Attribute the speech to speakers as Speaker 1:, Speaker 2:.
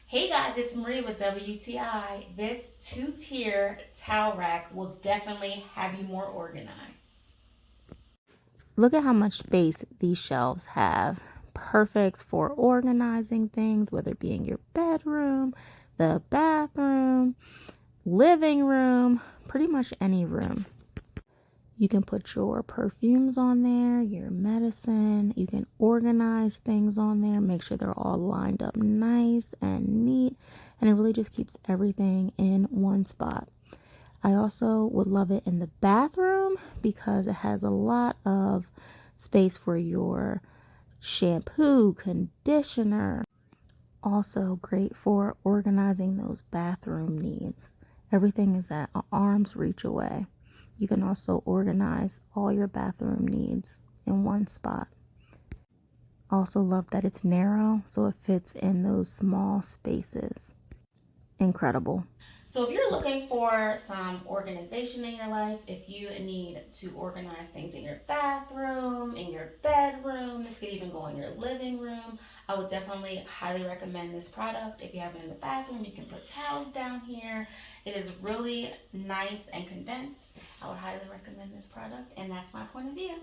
Speaker 1: Hey guys, it's Marie with WTI. This two-tier towel rack will definitely have you more organized.
Speaker 2: Look at how much space these shelves have. Perfect for organizing things, whether it be in your bedroom, the bathroom, living room, pretty much any room. You can put your perfumes on there, your medicine. You can organize things on there, make sure they're all lined up nice and neat. And it really just keeps everything in one spot. I also would love it in the bathroom because it has a lot of space for your shampoo, conditioner. Also great for organizing those bathroom needs. Everything is at an arm's reach away. You can also organize all your bathroom needs in one spot. Also love that it's narrow so it fits in those small spaces. Incredible.
Speaker 1: So if you're looking for some organization in your life, if you need to organize things in your bathroom, in your bedroom, this could even go in your living room, I would definitely highly recommend this product. If you have it in the bathroom, you can put towels down here. It is really nice and condensed. I would highly recommend this product, and that's my point of view.